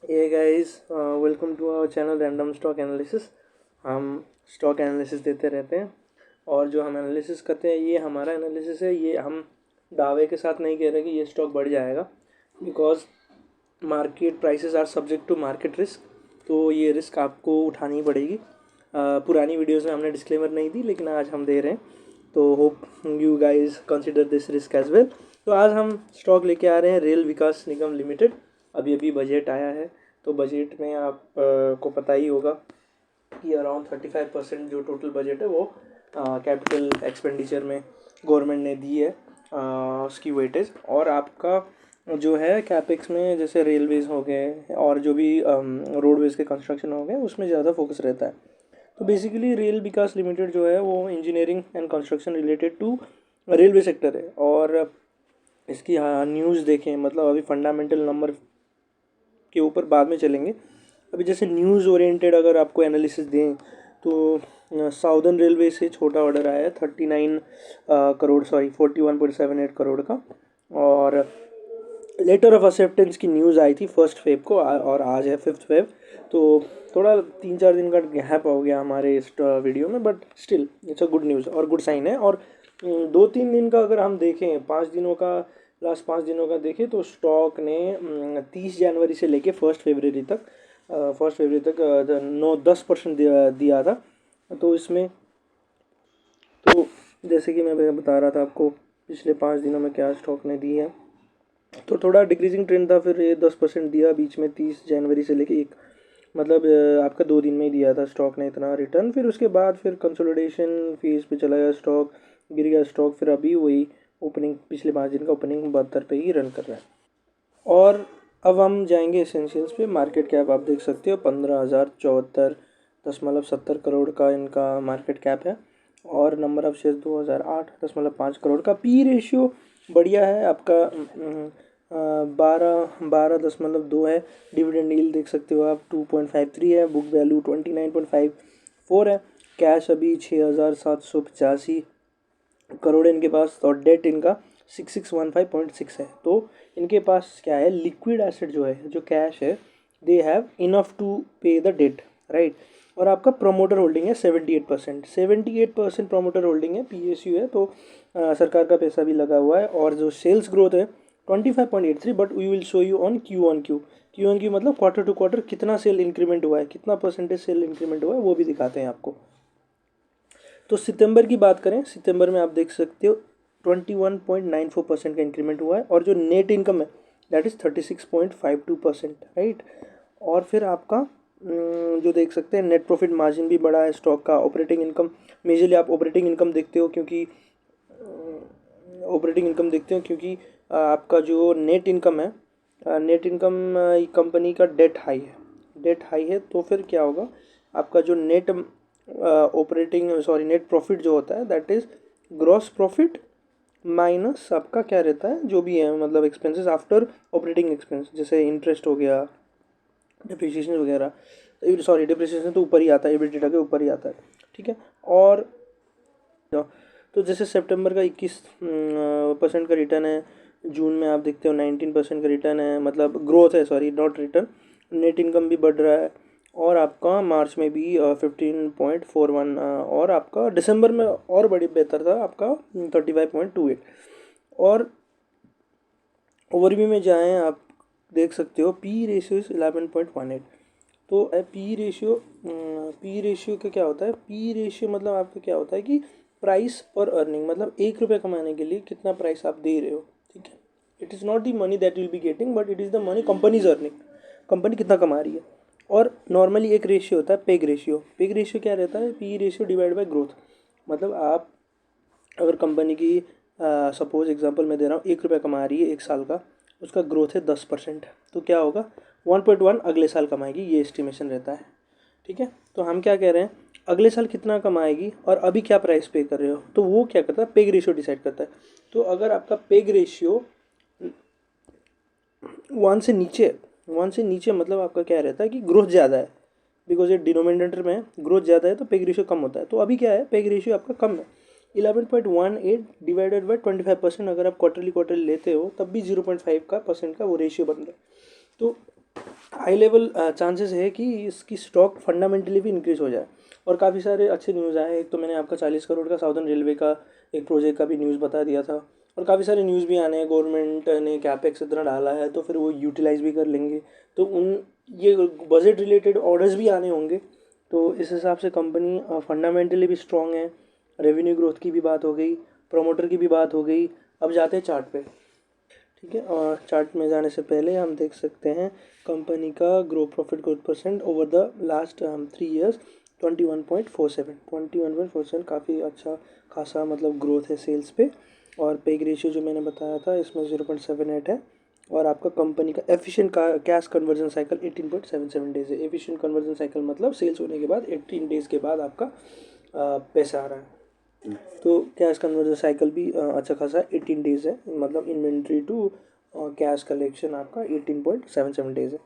ये guys, welcome to our channel random stock analysis. हम stock analysis देते रहते हैं और जो हम एनालिसिस करते हैं ये हमारा एनालिसिस है। ये हम दावे के साथ नहीं कह रहे कि ये स्टॉक बढ़ जाएगा, because market prices are subject to market risk. तो ये रिस्क आपको उठानी पड़ेगी। पुरानी वीडियोस में हमने डिस्क्लेमर नहीं दी, लेकिन आज हम दे रहे हैं, तो hope you guys consider this risk as well. तो आज हम स्टॉक लेके आ रहे हैं रेल विकास निगम लिमिटेड। अभी अभी बजट आया है, तो बजट में आप को पता ही होगा कि अराउंड 35% जो टोटल बजट है वो कैपिटल एक्सपेंडिचर में गवर्नमेंट ने दी है, उसकी वेटेज। और आपका जो है कैपेक्स में जैसे रेलवेज हो गए और जो भी रोडवेज के कंस्ट्रक्शन हो गए उसमें ज़्यादा फोकस रहता है। तो बेसिकली रेल विकास लिमिटेड जो है वो engineering and construction related to railway sector है। और इसकी न्यूज़ देखें, मतलब अभी फंडामेंटल नंबर के ऊपर बाद में चलेंगे। अभी जैसे न्यूज़ ओरिएंटेड अगर आपको एनालिसिस दें तो साउदर्न रेलवे से छोटा ऑर्डर आया है 39 करोड़, सॉरी 41.78 करोड़ का। और लेटर ऑफ एक्सेप्टेंस की न्यूज़ आई थी 1 फेब को, और आज है 5 फेब। तो थोड़ा 3-4 दिन का गैप हो गया हमारे इस वीडियो में, but still it's a good news और गुड साइन है। और 2-3 दिन का अगर हम देखें, 5 दिनों का, लास्ट 5 दिनों का देखें तो स्टॉक ने 30 जनवरी से लेके 1 फरवरी तक 9-10% दिया था। तो इसमें तो जैसे कि मैं बता रहा था आपको, पिछले 5 दिनों में क्या स्टॉक ने दी है, तो थोड़ा डिक्रीजिंग ट्रेंड था, फिर ये 10% दिया बीच में 30 जनवरी से लेके एक, मतलब आपका 2 दिन में ही दिया था स्टॉक ने इतना रिटर्न। फिर उसके बाद फिर कंसोलिडेशन फेज पे चला गया स्टॉक, गिर गया स्टॉक। फिर अभी वही ओपनिंग, पिछले 5 दिन का ओपनिंग 72 पे ही रन कर रहा है। और अब हम जाएंगे एसेंशियल्स पे। मार्केट कैप आप देख सकते हो 15,074.70 करोड़ का इनका मार्केट कैप है। और नंबर ऑफ शेयर 2008.5 करोड़ का। पी रेशियो बढ़िया है आपका, 12.2 है। डिविडेंड यील्ड देख सकते हो आप 2.53 है। बुक वैल्यू 29.54 है। कैश अभी 6,785 करोड़ इनके पास, और डेट इनका 6,615.6 है। तो इनके पास क्या है, लिक्विड एसेट जो है, जो कैश है, दे हैव इनफ टू पे द डेट, राइट। और आपका प्रोमोटर होल्डिंग है 78% प्रोमोटर होल्डिंग है, पीएसयू है। तो सरकार का पैसा भी लगा हुआ है। और जो सेल्स ग्रोथ है 25.83, but we will show you on Q मतलब क्वार्टर टू क्वार्टर कितना सेल इंक्रीमेंट हुआ है, कितना परसेंटेज सेल इंक्रीमेंट हुआ है, वो भी दिखाते हैं आपको। तो सितंबर की बात करें, सितंबर में आप देख सकते हो 21.94% का इंक्रीमेंट हुआ है। और जो नेट इनकम है दैट इज़ 36.52%, राइट। और फिर आपका जो देख सकते हैं नेट प्रॉफिट मार्जिन भी बढ़ा है स्टॉक का। ऑपरेटिंग इनकम, मेजरली आप ऑपरेटिंग इनकम देखते हो, क्योंकि आपका जो नेट इनकम है, नेट इनकम कंपनी का डेट हाई है। तो फिर क्या होगा, आपका जो नेट नेट प्रॉफिट जो होता है that is gross profit minus आपका क्या रहता है, जो भी है, मतलब एक्सपेंसेस आफ्टर ऑपरेटिंग एक्सपेंस, जैसे इंटरेस्ट हो गया, डिप्रिसिएशन वगैरह। सॉरी, डिप्रिसिएशन तो ऊपर ही आता है, एबिलिटी के ऊपर ही आता है, ठीक है। और तो जैसे सितंबर का 21% का रिटर्न है, जून में आप देखते हो 19% का रिटर्न है, मतलब ग्रोथ है, sorry not return. Net income भी बढ़ रहा है। और आपका मार्च में भी 15.41, और आपका दिसंबर में और बड़ी बेहतर था आपका 35.28। और ओवरव्यू में जाएं, आप देख सकते हो पी रेशियो इज़ 11.18। तो पी रेशियो का क्या होता है, पी रेशियो मतलब आपका क्या होता है कि प्राइस पर अर्निंग, मतलब 1 रुपये कमाने के लिए कितना प्राइस आप दे रहे हो, ठीक है। It is not the money that will be getting, but it is the money company is earning, company कितना कमा रही है। और नॉर्मली एक रेशियो होता है पेग रेशियो क्या रहता है, P ratio divide by growth. मतलब आप अगर कंपनी की सपोज एग्जांपल मैं दे रहा हूँ, 1 रुपया कमा रही है 1 साल का, उसका ग्रोथ है 10%, तो क्या होगा 1.1 अगले साल कमाएगी, ये एस्टिमेशन रहता है, ठीक है। तो हम क्या कह रहे हैं, अगले साल कितना कमाएगी और अभी क्या प्राइस पे कर रहे हो, तो वो क्या करता है, पेग रेशियो डिसाइड करता है। तो अगर आपका पेग रेशियो 1 से नीचे मतलब आपका क्या रहता है कि ग्रोथ ज़्यादा है, बिकॉज ये डिनोमिनेटर में ग्रोथ ज़्यादा है तो पेग रेशियो कम होता है। तो अभी क्या है, पेग रेशियो आपका कम है, 11.18 डिवाइडेड बाई 25%। अगर आप क्वार्टरली लेते हो तब भी 0.5 का वो रेशियो बन रहा है। तो हाई लेवल चांसेस है कि इसकी स्टॉक फंडामेंटली भी इंक्रीज़ हो जाए। और काफ़ी सारे अच्छे न्यूज़ आए। एक तो मैंने आपका 40 करोड़ का साउदर्न रेलवे का एक प्रोजेक्ट का भी न्यूज़ बता दिया था, और काफ़ी सारे न्यूज़ भी आने हैं। गवर्नमेंट ने कैपेक्स इतना डाला है तो फिर वो यूटिलाइज़ भी कर लेंगे, तो उन ये बजट रिलेटेड ऑर्डर्स भी आने होंगे। तो इस हिसाब से कंपनी फंडामेंटली भी स्ट्रॉन्ग है। रेवेन्यू ग्रोथ की भी बात हो गई, प्रमोटर की भी बात हो गई। अब जाते हैं चार्ट पे। ठीक है, और चार्ट में जाने से पहले हम देख सकते हैं कंपनी का profit growth percent over the last 3 years 21.47 काफ़ी अच्छा खासा मतलब ग्रोथ है सेल्स पे। और पेग रेशियो जो मैंने बताया था इसमें 0.78 है। और आपका कंपनी का efficient cash conversion cycle 18.77 days है। एफिशिएंट कन्वर्जन साइकिल मतलब सेल्स होने के बाद 18 डेज़ के बाद आपका पैसा आ रहा है। तो कैश कन्वर्जन साइकिल भी अच्छा खासा 18 डेज़ है, मतलब इन्वेंट्री टू कैश कलेक्शन आपका 18.77 डेज़ है।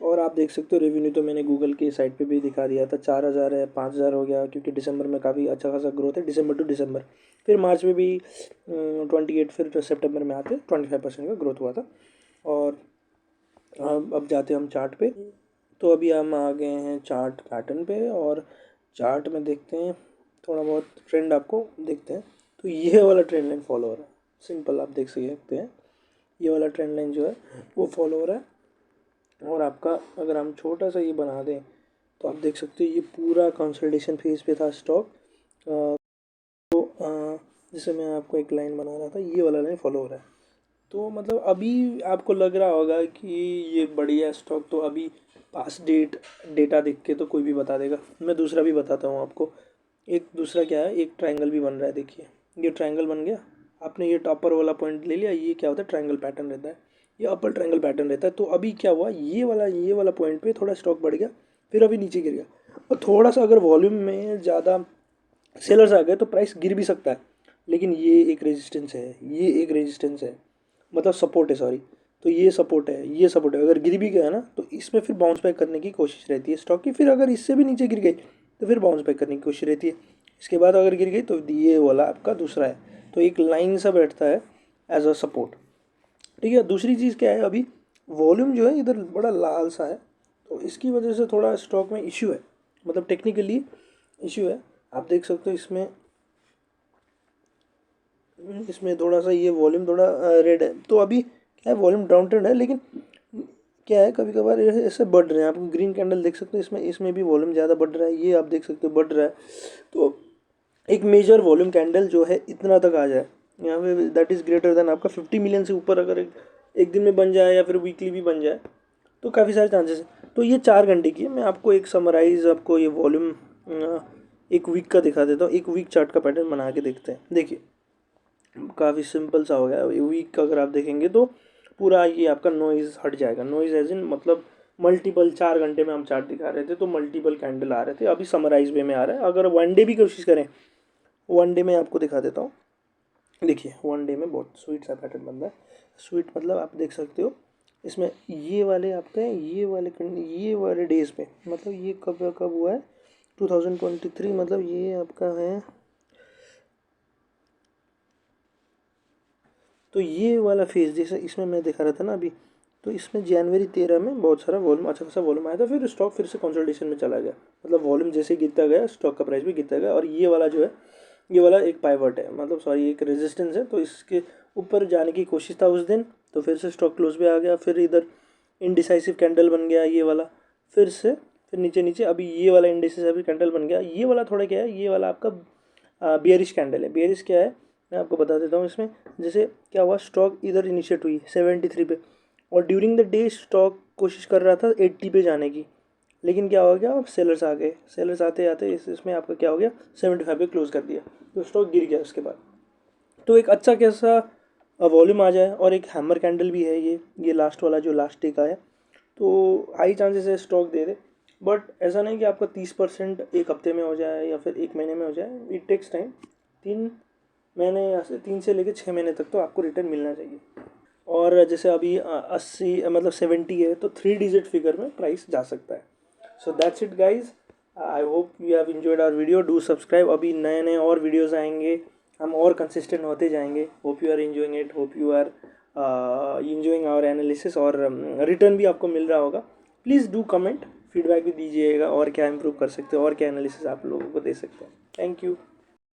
और आप देख सकते हो रेवेन्यू तो मैंने गूगल की साइट पे भी दिखा दिया था, 4,000 है, 5,000 हो गया, क्योंकि दिसंबर में काफ़ी अच्छा खासा ग्रोथ है, दिसंबर टू दिसंबर। फिर मार्च में भी 28, फिर सितंबर में आते 25% का ग्रोथ हुआ था। और अब जाते हैं हम चार्ट पे। तो अभी हम आ गए हैं चार्ट पैटर्न पे, और चार्ट में देखते हैं थोड़ा बहुत ट्रेंड आपको देखते हैं। तो ये वाला ट्रेंड लाइन फॉलो हो रहा है, सिंपल आप देख सकते हैं ये वाला ट्रेंड लाइन जो है वो फॉलो हो रहा है। और आपका अगर हम छोटा सा ये बना दें तो आप देख सकते हो ये पूरा कंसोलिडेशन फेज पे था स्टॉक। जैसे मैं आपको एक लाइन बना रहा था, ये वाला लाइन फॉलो हो रहा है। तो मतलब अभी आपको लग रहा होगा कि ये बढ़िया स्टॉक, तो अभी पास डेटा देख के तो कोई भी बता देगा। मैं दूसरा भी बताता हूँ आपको। एक दूसरा क्या है, एक ट्रायंगल भी बन रहा है, देखिए ये ट्रायंगल बन गया। आपने ये टॉपर वाला पॉइंट ले लिया, ये क्या होता है ट्रायंगल पैटर्न रहता है, ये अपर ट्रायंगल पैटर्न रहता है। तो अभी क्या हुआ, ये वाला पॉइंट पे थोड़ा स्टॉक बढ़ गया, फिर अभी नीचे गिर गया। और थोड़ा सा अगर वॉल्यूम में ज़्यादा सेलर्स आ गए तो प्राइस गिर भी सकता है। लेकिन ये एक रेजिस्टेंस है, ये एक रेजिस्टेंस है, मतलब सपोर्ट है, सॉरी। तो ये सपोर्ट है, ये सपोर्ट है। अगर गिर भी गया ना तो इसमें फिर बाउंस बैक करने की कोशिश रहती है स्टॉक की। फिर अगर इससे भी नीचे गिर गई तो फिर बाउंस बैक करने की कोशिश रहती है। इसके बाद अगर गिर गई तो ये वाला आपका दूसरा है। तो एक लाइन सा बैठता है एज अ सपोर्ट। ठीक है, दूसरी चीज़ क्या है, अभी वॉल्यूम जो है इधर बड़ा लाल सा है, तो इसकी वजह से थोड़ा स्टॉक में इश्यू है, मतलब टेक्निकली इश्यू है। आप देख सकते हो इसमें थोड़ा सा ये वॉल्यूम थोड़ा रेड है। तो अभी क्या है, वॉल्यूम डाउन ट्रेंड है, लेकिन क्या है कभी कभार ऐसे बढ़ रहे हैं। आप ग्रीन कैंडल देख सकते हो, इसमें इसमें भी वॉल्यूम ज़्यादा बढ़ रहा है, ये आप देख सकते हो बढ़ रहा है। तो एक मेजर वॉल्यूम कैंडल जो है इतना तक आ जाए यहाँ पे, दैट इज़ ग्रेटर देन आपका 50 मिलियन से ऊपर, अगर एक दिन में बन जाए या फिर वीकली भी बन जाए तो काफ़ी सारे चांसेस हैं। तो ये 4 घंटे की है। मैं आपको एक समराइज आपको ये वॉल्यूम एक वीक का दिखा देता हूँ। एक वीक चार्ट का पैटर्न बना के देखते हैं। देखिए काफ़ी सिंपल सा हो गया। वीक का अगर आप देखेंगे तो पूरा ये आपका नॉइज़ हट जाएगा। नॉइज़ एज इन मतलब मल्टीपल 4 घंटे में हम चार्ट दिखा रहे थे तो मल्टीपल कैंडल आ रहे थे, अभी समराइज वे में आ रहा है। अगर वन डे भी कोशिश करें, वन डे में आपको दिखा देता हूँ। देखिए वन डे में बहुत स्वीट सा पैटर्न बन रहा है। स्वीट मतलब आप देख सकते हो इसमें ये वाले आपका ये वाले डेज पे, मतलब ये कब कब हुआ है 2023, मतलब ये आपका है। तो ये वाला फेज जैसे इसमें मैं दिखा रहा था ना अभी, तो इसमें जनवरी 13 में बहुत सारा वॉल्यूम, अच्छा खासा वॉल्यूम आया था, फिर स्टॉक फिर से कंसोलिडेशन में चला गया। मतलब वॉल्यूम जैसे गिरता गया स्टॉक का प्राइस भी गिरता गया। और ये वाला जो है ये वाला एक पाइवट है, मतलब सॉरी एक रेजिस्टेंस है। तो इसके ऊपर जाने की कोशिश था उस दिन, तो फिर से स्टॉक क्लोज पे आ गया। फिर इधर इनडिसाइसिव कैंडल बन गया ये वाला, फिर से फिर नीचे नीचे अभी ये वाला इनडिसाइसिव कैंडल बन गया। ये वाला थोड़ा क्या है, ये वाला आपका बियरिश कैंडल है। बियरिश क्या है मैं आपको बता देता हूँ। इसमें जैसे क्या हुआ, स्टॉक इधर इनिशिएट हुई 73 पे, और ड्यूरिंग द डे स्टॉक कोशिश कर रहा था 80 पे जाने की, लेकिन क्या हो गया, अब सेलर्स आ गए। सेलर्स आते आते इसमें आपका क्या हो गया 75 पे क्लोज कर दिया, तो स्टॉक गिर गया उसके बाद। तो एक अच्छा कैसा वॉल्यूम आ जाए, और एक हैमर कैंडल भी है ये लास्ट वाला जो लास्ट डे का है, तो हाई चांसेस है स्टॉक दे दे। बट ऐसा नहीं कि आपका 30% एक हफ्ते में हो जाए या फिर एक महीने में हो जाए, इट टेक्स टाइम। 3 महीने या से 3 से लेकर 6 महीने तक तो आपको रिटर्न मिलना चाहिए। और जैसे अभी 80 मतलब 70 है, तो 3 डिजिट फिगर में प्राइस जा सकता है। So that's it guys, I hope you have enjoyed our video. Do subscribe, अभी नए नए और वीडियोस आएंगे, हम और कंसिस्टेंट होते जाएंगे। Hope you are enjoying it, hope you are enjoying our analysis, और रिटर्न भी आपको मिल रहा होगा। प्लीज़ डू कमेंट, फीडबैक भी दीजिएगा और क्या इम्प्रूव कर सकते हो और क्या एनालिसिस आप लोगों को दे सकते हैं। Thank you.